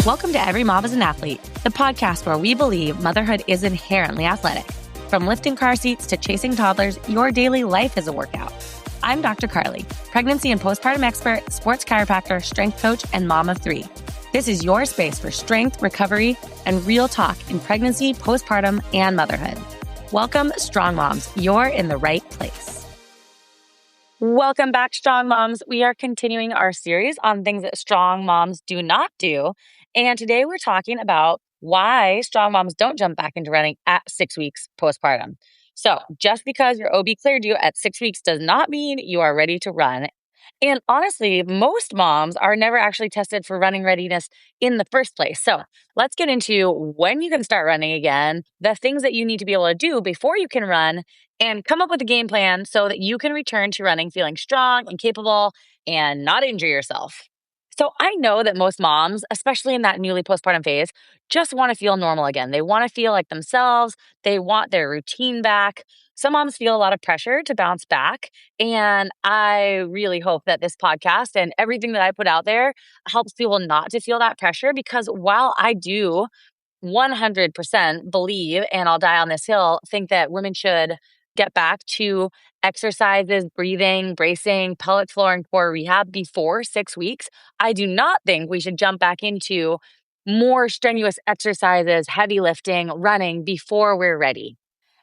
Welcome to Every Mom is an Athlete, the podcast where we believe motherhood is inherently athletic. From lifting car seats to chasing toddlers, your daily life is a workout. I'm Dr. Karlie, pregnancy and postpartum expert, sports chiropractor, strength coach, and mom of three. This is your space for strength, recovery, and real talk in pregnancy, postpartum, and motherhood. Welcome, Strong Moms. You're in the right place. Welcome back, Strong Moms. We are continuing our series on things that strong moms do not do. And today we're talking about why strong moms don't jump back into running at 6 weeks postpartum. So just because your OB cleared you at 6 weeks does not mean you are ready to run. And honestly, most moms are never actually tested for running readiness in the first place. So let's get into when you can start running again, the things that you need to be able to do before you can run, and come up with a game plan so that you can return to running feeling strong and capable and not injure yourself. So I know that most moms, especially in that newly postpartum phase, just want to feel normal again. They want to feel like themselves. They want their routine back. Some moms feel a lot of pressure to bounce back. And I really hope that this podcast and everything that I put out there helps people not to feel that pressure, because while I do 100% believe, and I'll die on this hill, think that women should get back to exercises, breathing, bracing, pelvic floor, and core rehab before 6 weeks, I do not think we should jump back into more strenuous exercises, heavy lifting, running before we're ready.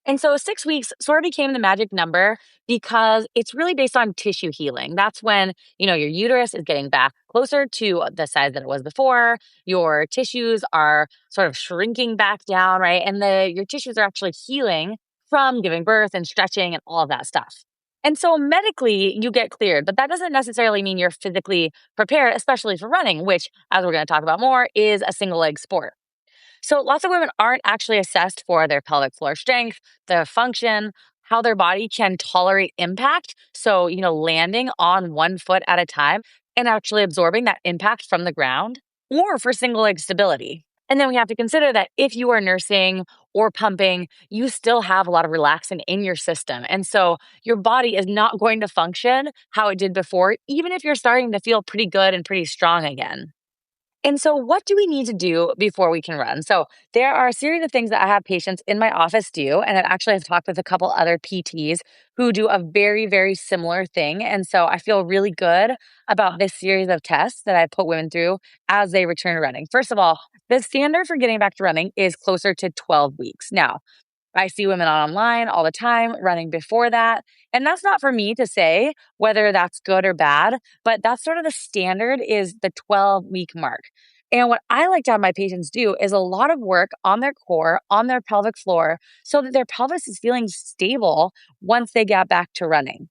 And so 6 weeks sort of became the magic number because it's really based on tissue healing. That's when, your uterus is getting back closer to the size that it was before. Your tissues are sort of shrinking back down, right? And your tissues are actually healing from giving birth and stretching and all of that stuff. And so medically, you get cleared, but that doesn't necessarily mean you're physically prepared, especially for running, which, as we're going to talk about more, is a single leg sport. So lots of women aren't actually assessed for their pelvic floor strength, their function, how their body can tolerate impact. So, landing on one foot at a time and actually absorbing that impact from the ground, or for single leg stability. And then we have to consider that if you are nursing or pumping, you still have a lot of relaxin in your system. And so your body is not going to function how it did before, even if you're starting to feel pretty good and pretty strong again. And so what do we need to do before we can run? So there are a series of things that I have patients in my office do. And I actually have talked with a couple other PTs who do a very, very similar thing. And so I feel really good about this series of tests that I put women through as they return to running. First of all, the standard for getting back to running is closer to 12 weeks. Now, I see women online all the time running before that. And that's not for me to say whether that's good or bad, but that's sort of the standard, is the 12-week mark. And what I like to have my patients do is a lot of work on their core, on their pelvic floor, so that their pelvis is feeling stable once they get back to running.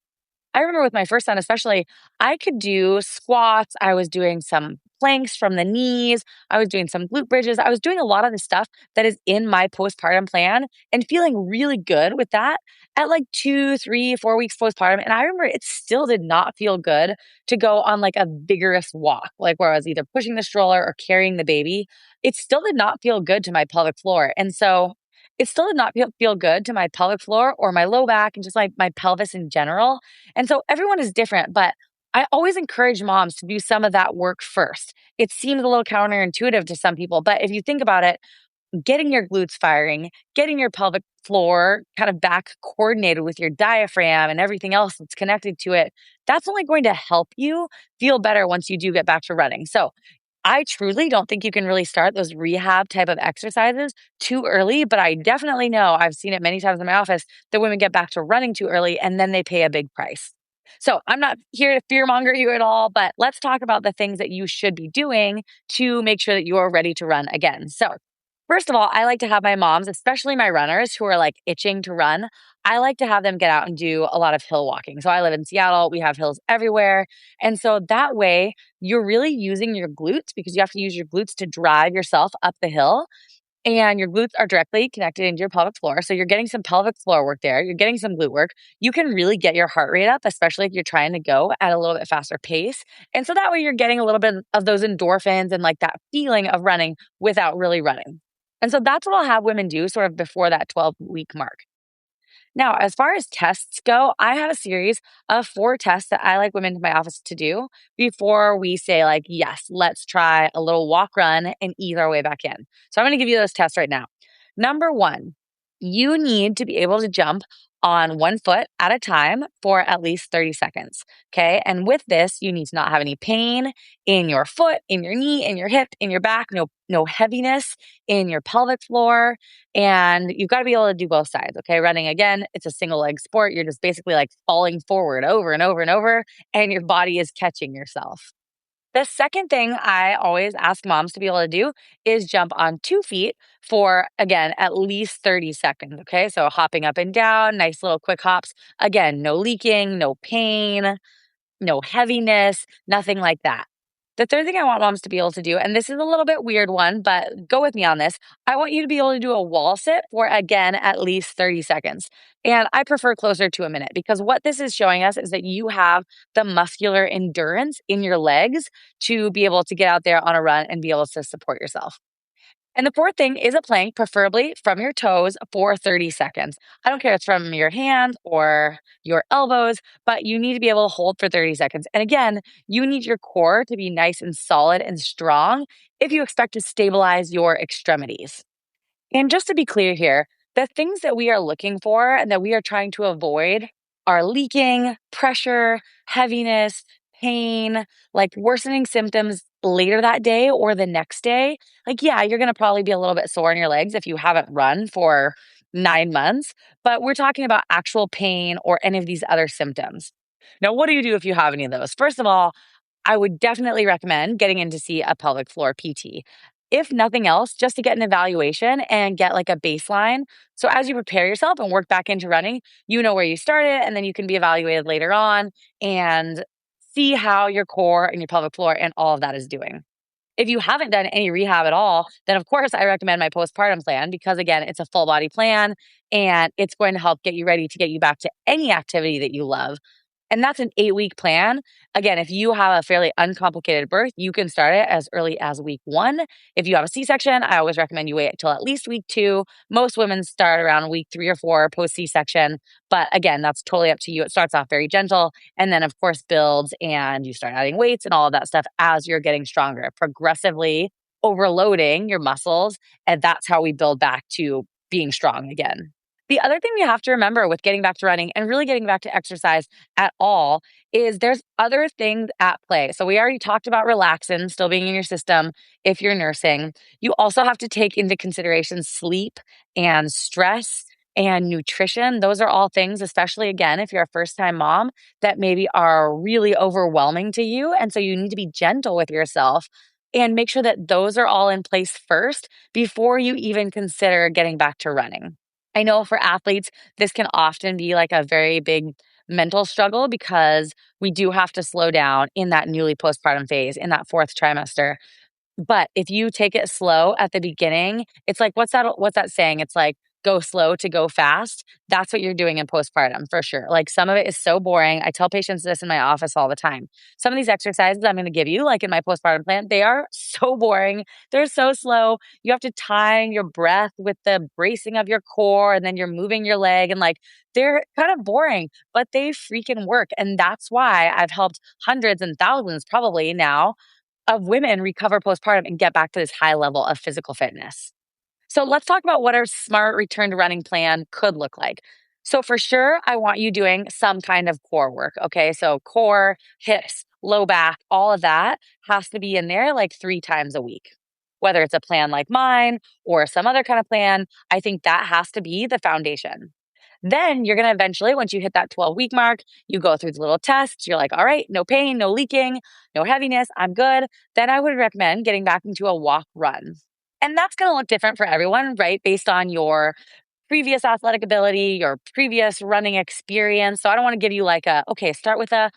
I remember with my first son especially, I could do squats. I was doing some planks from the knees. I was doing some glute bridges. I was doing a lot of the stuff that is in my postpartum plan and feeling really good with that at like 2, 3, 4 weeks postpartum. And I remember it still did not feel good to go on like a vigorous walk, like where I was either pushing the stroller or carrying the baby. It still did not feel good to my pelvic floor. And so it still did not feel good to my pelvic floor or my low back and just like my pelvis in general. And so everyone is different, but I always encourage moms to do some of that work first. It seems a little counterintuitive to some people, but if you think about it, getting your glutes firing, getting your pelvic floor kind of back coordinated with your diaphragm and everything else that's connected to it, that's only going to help you feel better once you do get back to running. So I truly don't think you can really start those rehab type of exercises too early, but I definitely know, I've seen it many times in my office, that women get back to running too early and then they pay a big price. So I'm not here to fearmonger you at all, but let's talk about the things that you should be doing to make sure that you're ready to run again. So first of all, I like to have my moms, especially my runners who are like itching to run, I like to have them get out and do a lot of hill walking. So I live in Seattle. We have hills everywhere. And so that way you're really using your glutes, because you have to use your glutes to drive yourself up the hill. And your glutes are directly connected into your pelvic floor. So you're getting some pelvic floor work there. You're getting some glute work. You can really get your heart rate up, especially if you're trying to go at a little bit faster pace. And so that way you're getting a little bit of those endorphins and like that feeling of running without really running. And so that's what I'll have women do sort of before that 12-week mark. Now, as far as tests go, I have a series of 4 tests that I like women in my office to do before we say, like, yes, let's try a little walk run and ease our way back in. So I'm going to give you those tests right now. Number one, you need to be able to jump on one foot at a time for at least 30 seconds. Okay. And with this, you need to not have any pain in your foot, in your knee, in your hip, in your back, no heaviness in your pelvic floor. And you've got to be able to do both sides. Okay. Running again, it's a single leg sport. You're just basically like falling forward over and over and over, and your body is catching yourself. The second thing I always ask moms to be able to do is jump on 2 feet for, again, at least 30 seconds. Okay. So hopping up and down, nice little quick hops. Again, no leaking, no pain, no heaviness, nothing like that. The third thing I want moms to be able to do, and this is a little bit weird one, but go with me on this. I want you to be able to do a wall sit for, again, at least 30 seconds. And I prefer closer to a minute, because what this is showing us is that you have the muscular endurance in your legs to be able to get out there on a run and be able to support yourself. And the fourth thing is a plank, preferably from your toes for 30 seconds. I don't care if it's from your hands or your elbows, but you need to be able to hold for 30 seconds. And again, you need your core to be nice and solid and strong if you expect to stabilize your extremities. And just to be clear here, the things that we are looking for and that we are trying to avoid are leaking, pressure, heaviness, pain, like worsening symptoms later that day or the next day. Like, yeah, you're going to probably be a little bit sore in your legs if you haven't run for 9 months, but we're talking about actual pain or any of these other symptoms. Now, what do you do if you have any of those? First of all, I would definitely recommend getting in to see a pelvic floor PT. If nothing else, just to get an evaluation and get like a baseline. So as you prepare yourself and work back into running, you know where you started, and then you can be evaluated later on and see how your core and your pelvic floor and all of that is doing. If you haven't done any rehab at all, then of course I recommend my postpartum plan, because again, it's a full body plan and it's going to help get you ready to get you back to any activity that you love. And that's an 8-week plan. Again, if you have a fairly uncomplicated birth, you can start it as early as week 1. If you have a C-section, I always recommend you wait until at least week 2. Most women start around week 3 or 4 post C-section. But again, that's totally up to you. It starts off very gentle and then, of course, builds, and you start adding weights and all of that stuff as you're getting stronger, progressively overloading your muscles. And that's how we build back to being strong again. The other thing we have to remember with getting back to running and really getting back to exercise at all is there's other things at play. So we already talked about relaxin still being in your system if you're nursing. You also have to take into consideration sleep and stress and nutrition. Those are all things, especially again, if you're a first-time mom, that maybe are really overwhelming to you. And so you need to be gentle with yourself and make sure that those are all in place first before you even consider getting back to running. I know for athletes, this can often be like a very big mental struggle, because we do have to slow down in that newly postpartum phase, in that 4th trimester. But if you take it slow at the beginning, it's like, what's that saying? It's like, go slow to go fast. That's what you're doing in postpartum for sure. Like, some of it is so boring. I tell patients this in my office all the time. Some of these exercises I'm going to give you, like in my postpartum plan, they are so boring. They're so slow. You have to time your breath with the bracing of your core, and then you're moving your leg, and like, they're kind of boring, but they freaking work. And that's why I've helped hundreds and thousands probably now of women recover postpartum and get back to this high level of physical fitness. So let's talk about what our smart return to running plan could look like. So for sure, I want you doing some kind of core work. Okay. So core, hips, low back, all of that has to be in there like 3 times a week. Whether it's a plan like mine or some other kind of plan, I think that has to be the foundation. Then you're going to eventually, once you hit that 12-week mark, you go through the little tests. You're like, all right, no pain, no leaking, no heaviness. I'm good. Then I would recommend getting back into a walk run. And that's going to look different for everyone, right? Based on your previous athletic ability, your previous running experience. So I don't want to give you like okay, start with a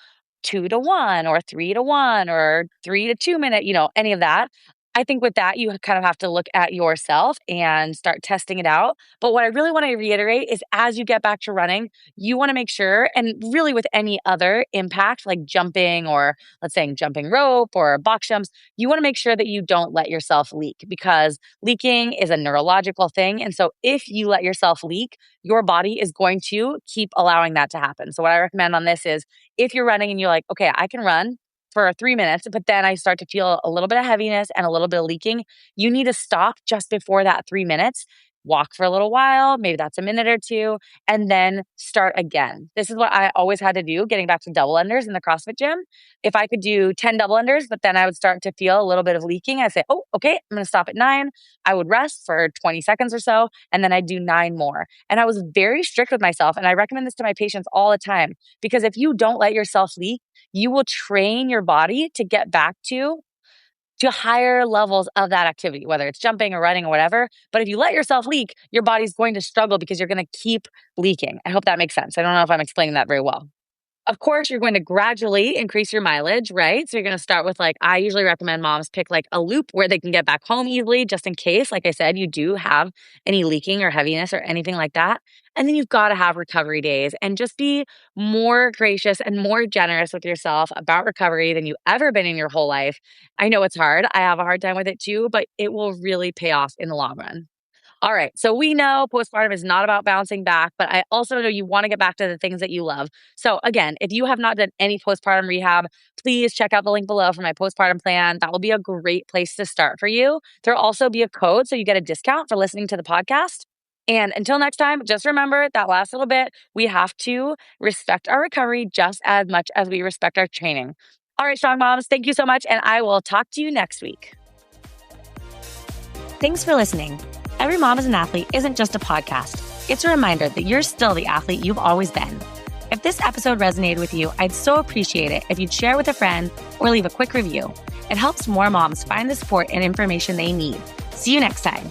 2-to-1 or 3-to-1 or 3 to 2 minute, any of that. I think with that, you kind of have to look at yourself and start testing it out. But what I really want to reiterate is as you get back to running, you want to make sure, and really with any other impact like jumping or let's say jumping rope or box jumps, you want to make sure that you don't let yourself leak because leaking is a neurological thing. And so if you let yourself leak, your body is going to keep allowing that to happen. So what I recommend on this is if you're running and you're like, okay, I can run for 3 minutes, but then I start to feel a little bit of heaviness and a little bit of leaking, you need to stop just before that 3 minutes, walk for a little while, maybe that's a minute or two, and then start again. This is what I always had to do, getting back to double unders in the CrossFit gym. If I could do 10 double unders, but then I would start to feel a little bit of leaking, I'd say, oh, okay, I'm going to stop at 9. I would rest for 20 seconds or so, and then I'd do 9 more. And I was very strict with myself. And I recommend this to my patients all the time, because if you don't let yourself leak, you will train your body to get back to higher levels of that activity, whether it's jumping or running or whatever. But if you let yourself leak, your body's going to struggle because you're going to keep leaking. I hope that makes sense. I don't know if I'm explaining that very well. Of course, you're going to gradually increase your mileage, right? So you're going to start with I usually recommend moms pick a loop where they can get back home easily, just in case, like I said, you do have any leaking or heaviness or anything like that. And then you've got to have recovery days and just be more gracious and more generous with yourself about recovery than you've ever been in your whole life. I know it's hard. I have a hard time with it too, but it will really pay off in the long run. All right. So we know postpartum is not about bouncing back, but I also know you want to get back to the things that you love. So again, if you have not done any postpartum rehab, please check out the link below for my postpartum plan. That will be a great place to start for you. There'll also be a code so you get a discount for listening to the podcast. And until next time, just remember that last little bit, we have to respect our recovery just as much as we respect our training. All right, strong moms, thank you so much. And I will talk to you next week. Thanks for listening. Every Mom is an Athlete isn't just a podcast. It's a reminder that you're still the athlete you've always been. If this episode resonated with you, I'd so appreciate it if you'd share with a friend or leave a quick review. It helps more moms find the support and information they need. See you next time.